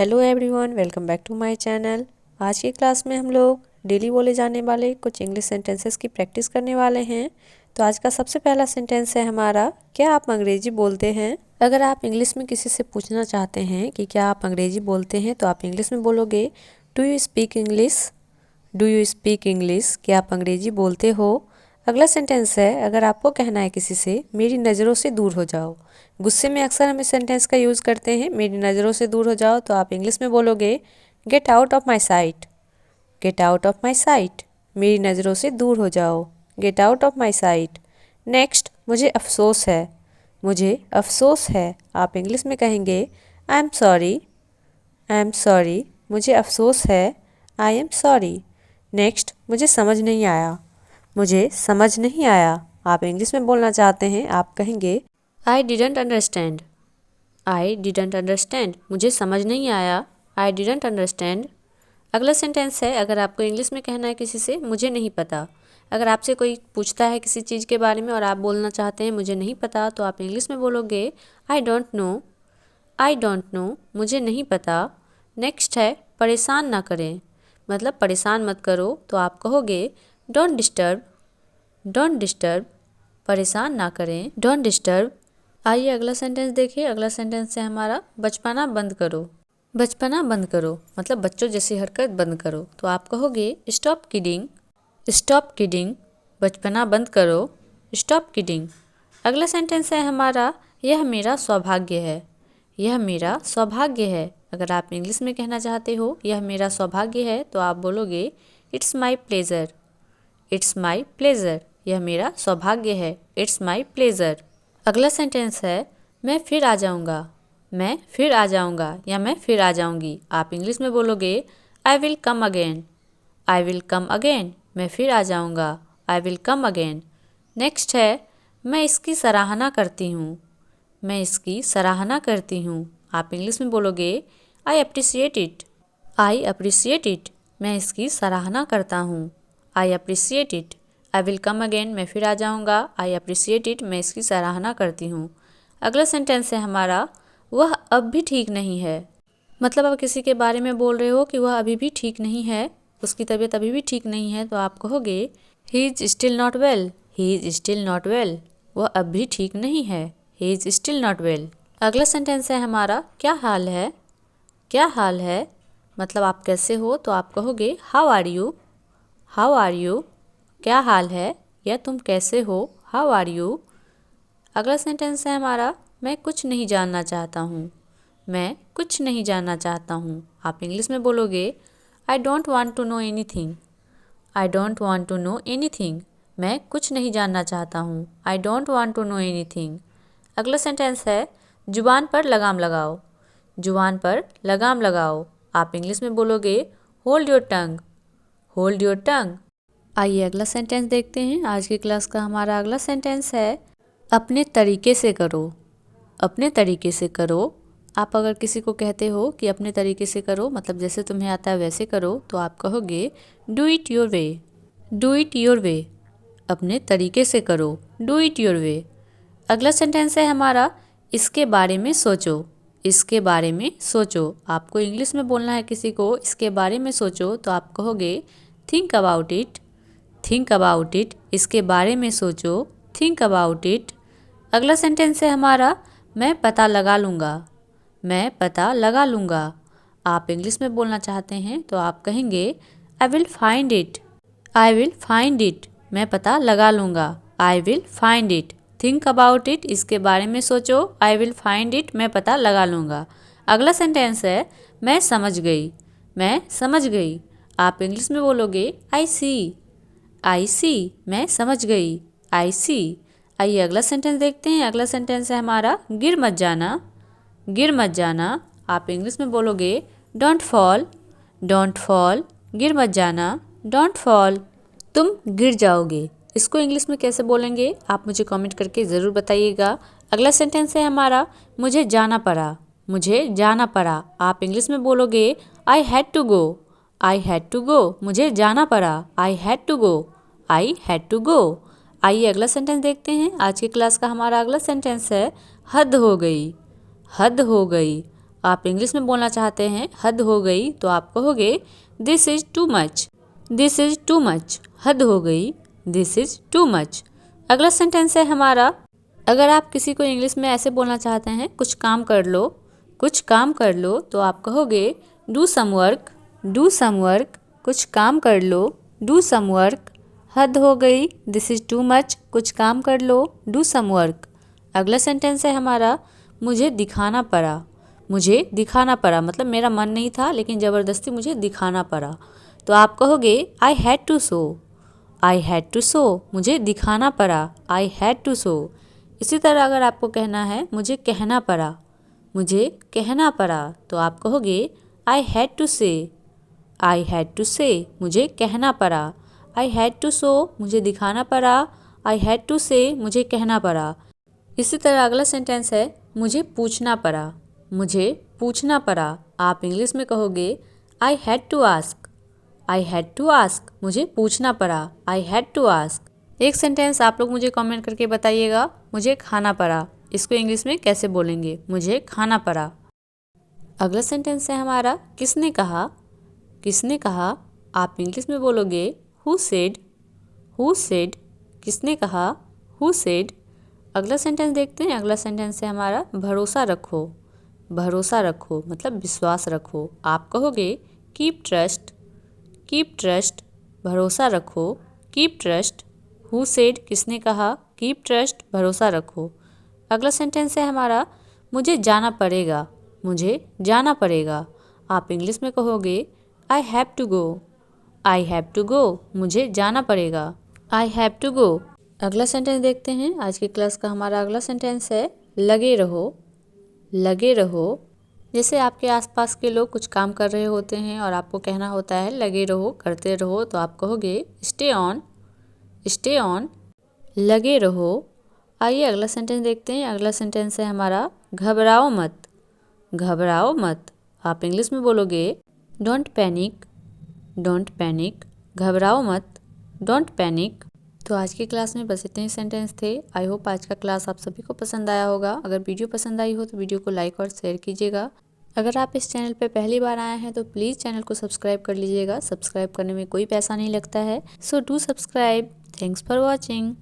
Hello everyone, welcome back to my channel. आज की class में हम लोग डेली बोले जाने वाले कुछ इंग्लिश सेंटेंसेस की प्रैक्टिस करने वाले हैं। तो आज का सबसे पहला सेंटेंस है हमारा, क्या आप अंग्रेजी बोलते हैं। अगर आप इंग्लिश में किसी से पूछना चाहते हैं कि क्या आप अंग्रेजी बोलते हैं, तो आप इंग्लिश में बोलोगे do you speak English. Do you speak English, क्या आप अंग्रेजी बोलते हो। अगला सेंटेंस है, अगर आपको कहना है किसी से मेरी नज़रों से दूर हो जाओ। गुस्से में अक्सर हम इस सेंटेंस का यूज़ करते हैं, मेरी नज़रों से दूर हो जाओ, तो आप इंग्लिश में बोलोगे get out of my site. Get out of my site, मेरी नज़रों से दूर हो जाओ। Get out of my site. Next, मुझे अफसोस है। मुझे अफसोस है, आप इंग्लिश में कहेंगे I am sorry. I am sorry, मुझे अफसोस है। I am sorry. नेक्स्ट, मुझे समझ नहीं आया। मुझे समझ नहीं आया, आप इंग्लिश में बोलना चाहते हैं, आप कहेंगे I didn't understand. I didn't understand, मुझे समझ नहीं आया। I didn't understand. अगला सेंटेंस है, अगर आपको इंग्लिश में कहना है किसी से मुझे नहीं पता। अगर आपसे कोई पूछता है किसी चीज़ के बारे में और आप बोलना चाहते हैं मुझे नहीं पता, तो आप इंग्लिश में बोलोगे I don't know. I don't know, मुझे नहीं पता। नेक्स्ट है, परेशान ना करें, मतलब परेशान मत करो, तो आप कहोगे डोंट डिस्टर्ब। डोंट डिस्टर्ब, परेशान ना करें, डोंट डिस्टर्ब। आइए अगला सेंटेंस देखिए। अगला सेंटेंस है हमारा, बचपना बंद करो। बचपना बंद करो, मतलब बच्चों जैसी हरकत बंद करो, तो आप कहोगे स्टॉप किडिंग। स्टॉप किडिंग, बचपना बंद करो, स्टॉप किडिंग। अगला सेंटेंस है हमारा, यह मेरा सौभाग्य है। यह मेरा सौभाग्य है, अगर आप इंग्लिश में कहना चाहते हो यह मेरा सौभाग्य है, तो आप बोलोगे it's my pleasure. It's my pleasure, यह मेरा सौभाग्य है, इट्स माई प्लेजर। अगला सेंटेंस है, मैं फिर आ जाऊँगा। मैं फिर आ जाऊँगा या मैं फिर आ जाऊँगी, आप इंग्लिश में बोलोगे आई will come again. I will come again, मैं फिर आ जाऊँगा, आई विल कम अगेन। नेक्स्ट है, मैं इसकी सराहना करती हूँ। मैं इसकी सराहना करती हूँ, आप इंग्लिश में बोलोगे I appreciate it. I appreciate it, मैं इसकी सराहना करता हूँ, I appreciate it. I will come again, मैं फिर आ जाऊँगा, आई अप्रिसिएट इट, मैं इसकी सराहना करती हूँ। अगला सेंटेंस है हमारा, वह अब भी ठीक नहीं है। मतलब आप किसी के बारे में बोल रहे हो कि वह अभी भी ठीक नहीं है, उसकी तबीयत अभी भी ठीक नहीं है, तो आप कहोगे he is still not well. He is still not well, वह अब भी ठीक नहीं है, he is still not well. अगला सेंटेंस है हमारा, क्या हाल है। क्या हाल है, मतलब आप कैसे हो, तो आप कहोगे how are you. How are you, क्या हाल है या तुम कैसे हो, हाउ आर यू। अगला सेंटेंस है हमारा, मैं कुछ नहीं जानना चाहता हूँ। मैं कुछ नहीं जानना चाहता हूँ, आप इंग्लिश में बोलोगे I don't want to know anything. I don't want to know anything, मैं कुछ नहीं जानना चाहता हूँ, I don't want to know anything. अगला सेंटेंस है, जुबान पर लगाम लगाओ। जुबान पर लगाम लगाओ, आप इंग्लिश में बोलोगे hold your tongue. Hold your tongue. आइए अगला सेंटेंस देखते हैं। आज की क्लास का हमारा अगला सेंटेंस है, अपने तरीके से करो। अपने तरीके से करो, आप अगर किसी को कहते हो कि अपने तरीके से करो, मतलब जैसे तुम्हें आता है वैसे करो, तो आप कहोगे do it your way. Do it your way, अपने तरीके से करो, डू इट योर वे। अगला सेंटेंस है हमारा, इसके बारे में सोचो। इसके बारे में सोचो, आपको इंग्लिश में बोलना है किसी को इसके बारे में सोचो, तो आप कहोगे think about it. Think about it, इसके बारे में सोचो, थिंक अबाउट इट। अगला सेंटेंस है हमारा, मैं पता लगा लूँगा। मैं पता लगा लूँगा, आप इंग्लिश में बोलना चाहते हैं, तो आप कहेंगे I will find it. I will find it, मैं पता लगा लूँगा, I will find it. Think about it, इसके बारे में सोचो, आई विल फाइंड इट, मैं पता लगा लूँगा। अगला सेंटेंस है, मैं समझ गई। मैं समझ गई, आप इंग्लिश में बोलोगे आई सी। आई सी, मैं समझ गई, आई सी। आइए अगला सेंटेंस देखते हैं। अगला सेंटेंस है हमारा, गिर मत जाना। गिर मत जाना, आप इंग्लिश में बोलोगे डोंट फॉल। डोंट फॉल, गिर मत जाना, डोंट फॉल। तुम गिर जाओगे, इसको इंग्लिश में कैसे बोलेंगे आप मुझे कमेंट करके ज़रूर बताइएगा। अगला सेंटेंस है हमारा, मुझे जाना पड़ा। मुझे जाना पड़ा, आप इंग्लिश में बोलोगे I had to go. I had to go, मुझे जाना पड़ा, I had to go. I had to go. आइए अगला सेंटेंस देखते हैं। आज की क्लास का हमारा अगला सेंटेंस है, हद हो गई। हद हो गई, आप इंग्लिश में बोलना चाहते हैं हद हो गई तो आप कहोगे this is too much, this is too much, हद हो गई, दिस इज़ टू मच। अगला सेंटेंस है हमारा, अगर आप किसी को इंग्लिश में ऐसे बोलना चाहते हैं कुछ काम कर लो, कुछ काम कर लो, तो आप कहोगे do some work, do some work, कुछ काम कर लो, डू सम वर्क। हद हो गई, दिस इज़ टू मच, कुछ काम कर लो, डू सम वर्क। अगला सेंटेंस है हमारा, मुझे दिखाना पड़ा, मुझे दिखाना पड़ा, मतलब मेरा मन नहीं था लेकिन ज़बरदस्ती मुझे दिखाना पड़ा, तो आप कहोगे I had to show, I had to show, मुझे दिखाना पड़ा, आई हैड टू शो। इसी तरह अगर आपको कहना है मुझे कहना पड़ा, मुझे कहना पड़ा, तो आप कहोगे आई हैड टू से, आई हैड टू से, मुझे कहना पड़ा। आई हैड टू शो, मुझे दिखाना पड़ा, आई हैड टू से, मुझे कहना पड़ा। इसी तरह अगला सेंटेंस है मुझे पूछना पड़ा, मुझे पूछना पड़ा, आप इंग्लिश में कहोगे I had to ask, I had to ask, मुझे पूछना पड़ा, आई हैड टू आस्क। एक सेंटेंस आप लोग मुझे कमेंट करके बताइएगा, मुझे खाना पड़ा, इसको इंग्लिश में कैसे बोलेंगे, मुझे खाना पड़ा। अगला सेंटेंस है हमारा किसने कहा, किसने कहा, आप इंग्लिश में बोलोगे हु सेड, हु सेड, किसने कहा, हु सेड। अगला सेंटेंस देखते हैं, अगला सेंटेंस है हमारा भरोसा रखो, भरोसा रखो, मतलब विश्वास रखो, आप कहोगे कीप ट्रस्ट, कीप ट्रस्ट, भरोसा रखो, कीप ट्रस्ट। हु सेड, किसने कहा, कीप ट्रस्ट, भरोसा रखो। अगला सेंटेंस है हमारा मुझे जाना पड़ेगा, मुझे जाना पड़ेगा, आप इंग्लिश में कहोगे I have to go, I have to go, मुझे जाना पड़ेगा, आई हैव टू गो। अगला सेंटेंस देखते हैं, आज की क्लास का हमारा अगला सेंटेंस है लगे रहो, लगे रहो। जैसे आपके आसपास के लोग कुछ काम कर रहे होते हैं और आपको कहना होता है लगे रहो, करते रहो, तो आप कहोगे स्टे ऑन, स्टे ऑन, लगे रहो। आइए अगला सेंटेंस देखते हैं, अगला सेंटेंस है हमारा घबराओ मत, घबराओ मत, आप इंग्लिश में बोलोगे डोंट पैनिक, डोंट पैनिक, घबराओ मत, डोंट पैनिक। तो आज की क्लास में बस इतने ही सेंटेंस थे। आई होप आज का क्लास आप सभी को पसंद आया होगा। अगर वीडियो पसंद आई हो तो वीडियो को लाइक और शेयर कीजिएगा। अगर आप इस चैनल पर पहली बार आए हैं तो प्लीज़ चैनल को सब्सक्राइब कर लीजिएगा। सब्सक्राइब करने में कोई पैसा नहीं लगता है, so do subscribe. Thanks for watching.